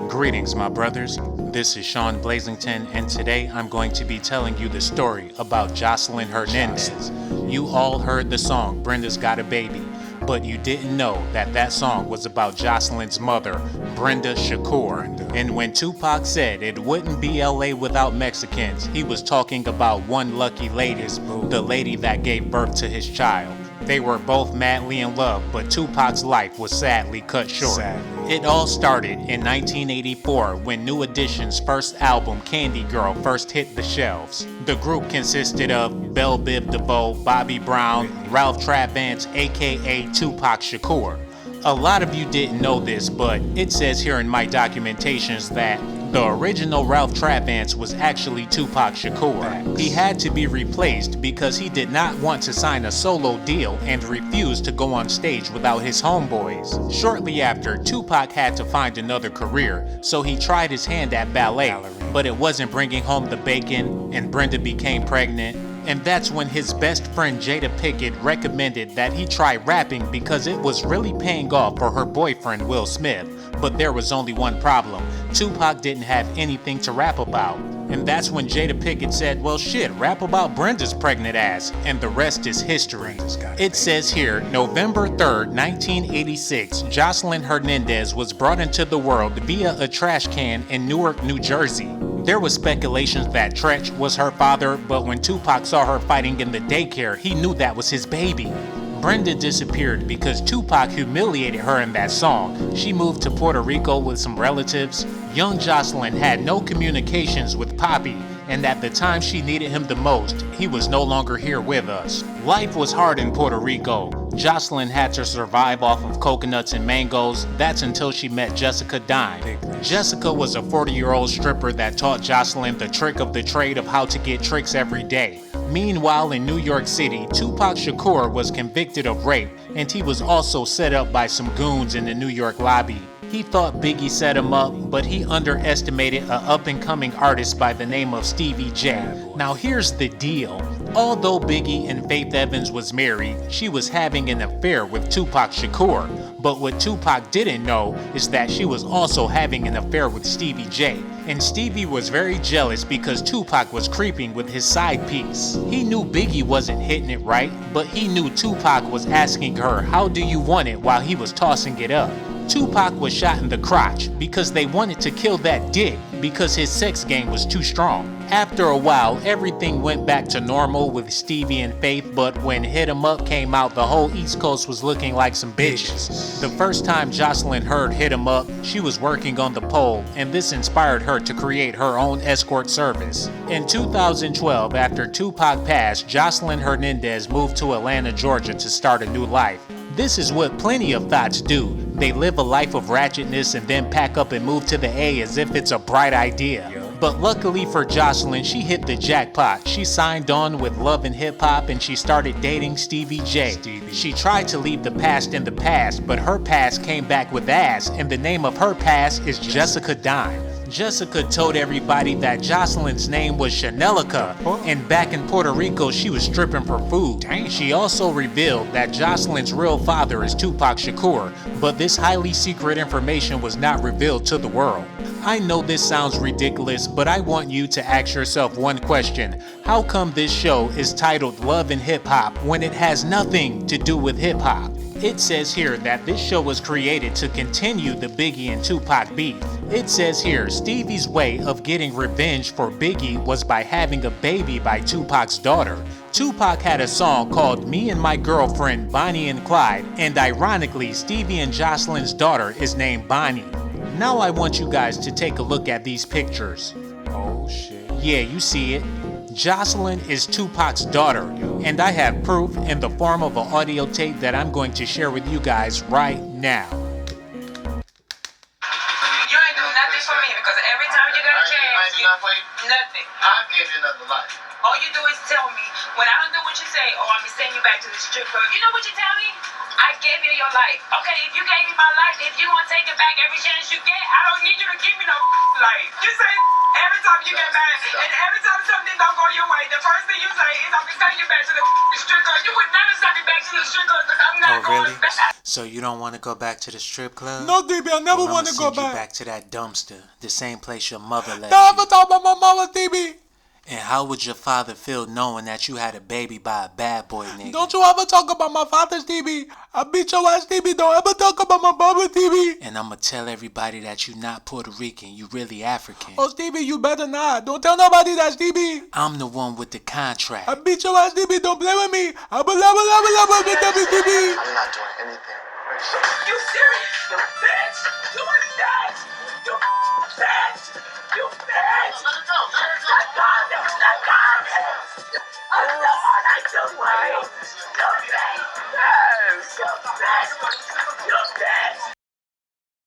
Greetings, my brothers. This is Sean Blazington, and today I'm going to be telling you the story about Joseline Hernandez. You all heard the song, Brenda's Got a Baby, but you didn't know that that song was about Joseline's mother, Brenda Shakur. And when 2Pac said it wouldn't be LA without Mexicans, he was talking about one lucky lady, the lady that gave birth to his child. They were both madly in love, but 2Pac's life was sadly cut short. It all started in 1984 when New Edition's first album, Candy Girl, first hit the shelves. The group consisted of Belle Biv DeVoe, Bobby Brown, Ralph Travance, aka 2Pac Shakur. A lot of you didn't know this, but it says here in my documentations that the original Ralph Travance was actually 2Pac Shakur. He had to be replaced because he did not want to sign a solo deal and refused to go on stage without his homeboys. Shortly after, 2Pac had to find another career, so he tried his hand at ballet, but it wasn't bringing home the bacon, and Brenda became pregnant. And that's when his best friend Jada Pinkett recommended that he try rapping because it was really paying off for her boyfriend Will Smith. But there was only one problem. 2Pac didn't have anything to rap about. And that's when Jada Pinkett said, well shit, rap about Brenda's pregnant ass, and the rest is history. It says here, November 3rd, 1986, Joseline Hernandez was brought into the world via a trash can in Newark, New Jersey. There was speculations that Tretch was her father, but when 2Pac saw her fighting in the daycare, he knew that was his baby. Brenda disappeared because 2Pac humiliated her in that song. She moved to Puerto Rico with some relatives. Young Joseline had no communications with Poppy, and at the time she needed him the most, he was no longer here with us. Life was hard in Puerto Rico. Joseline had to survive off of coconuts and mangoes. That's until she met Jessica Dime. Jessica was a 40-year-old stripper that taught Joseline the trick of the trade of how to get tricks every day. Meanwhile, in New York City, 2Pac Shakur was convicted of rape, and he was also set up by some goons in the New York lobby. He thought Biggie set him up, but he underestimated an up-and-coming artist by the name of Stevie J. Now here's the deal. Although Biggie and Faith Evans was married, she was having an affair with 2Pac Shakur. But what 2Pac didn't know is that she was also having an affair with Stevie J. And Stevie was very jealous because 2Pac was creeping with his side piece. He knew Biggie wasn't hitting it right, but he knew 2Pac was asking her, how do you want it, while he was tossing it up. 2Pac was shot in the crotch because they wanted to kill that dick because his sex game was too strong. After a while, everything went back to normal with Stevie and Faith, but when Hit 'Em Up came out, the whole East Coast was looking like some bitches. The first time Joseline heard Hit 'Em Up, she was working on the pole, and this inspired her to create her own escort service. In 2012, after 2Pac passed, Joseline Hernandez moved to Atlanta, Georgia to start a new life. This is what plenty of thoughts do. They live a life of ratchetness and then pack up and move to the A as if it's a bright idea. But luckily for Joseline, she hit the jackpot. She signed on with Love and Hip Hop and she started dating Stevie J. She tried to leave the past in the past, but her past came back with ass, and the name of her past is Jessica Dime. Jessica told everybody that Joseline's name was Chanelica, and back in Puerto Rico she was stripping for food. She also revealed that Joseline's real father is 2Pac Shakur, but this highly secret information was not revealed to the world. I know this sounds ridiculous, but I want you to ask yourself one question. How come this show is titled Love and Hip Hop when it has nothing to do with hip hop? It says here that this show was created to continue the Biggie and 2Pac beef. It says here, Stevie's way of getting revenge for Biggie was by having a baby by 2Pac's daughter. 2Pac had a song called Me and My Girlfriend, Bonnie and Clyde, and ironically, Stevie and Joseline's daughter is named Bonnie. Now I want you guys to take a look at these pictures. Oh shit. Yeah, you see it. Joseline is 2Pac's daughter, and I have proof in the form of an audio tape that I'm going to share with you guys right now. You ain't do nothing for me because every time you got a chance, I ain't do nothing for you? nothing. I gave you another life. All you do is tell me when I don't do what you say, oh, I'm gonna send you back to the strip club. You know what you tell me? I gave you your life. Okay, if you gave me my life, if you want to take it back every chance you get, I don't need you to give me no life. You say every time you get mad, and every time something don't go your way, the first thing you say is I'm gonna send you back to the strip club. You would never send me back to the strip club because I'm not really? going back. So you don't want to go back to the strip club? No, DB, I never Well, want to I'ma go send you back. back to that dumpster, the same place your mother left Never you. talk about my mama, DB. And how would your father feel knowing that you had a baby by a bad boy nigga? Don't you ever talk about my father's DB. I beat your ass, DB. Don't ever talk about my mama, DB. And I'ma tell everybody that you not Puerto Rican, you really African. Oh, Stevie, you better not. Don't tell nobody that's DB. I'm the one with the contract. I beat your ass, DB. Don't play with me. I blah, blah, blah, blah, blah, DB. I'm not doing anything. You serious? You bitch! You a bitch! You bitch! You bitch! Let go! Let go! I know what I do, right? You bitch! You bitch! You bitch!